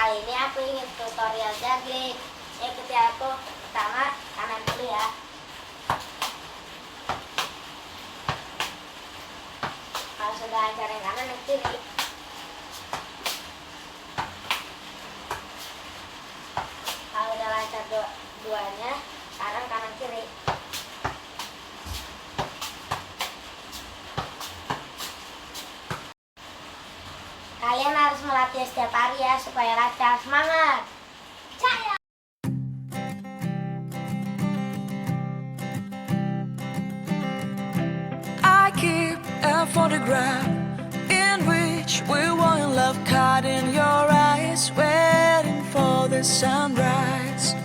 Kali ini aku ingin tutorial jugling. Ikuti aku. Pertama kanan dulu ya. Kalau sudah lancar yang kanan, yang kiri. Kalau udah lancar duanya, sekarang kanan kiri. Kalian harus melatih setiap hari ya supaya lancar. Semangat! Jaya! I keep a photograph in which we were in love, caught in your eyes, waiting for the sunrise.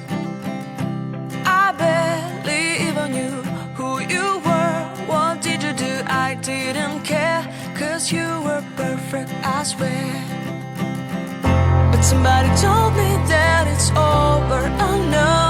I barely even knew who you were. What did you do? I didn't care, 'cause you were perfect, I swear. But somebody told me that it's over. Oh no.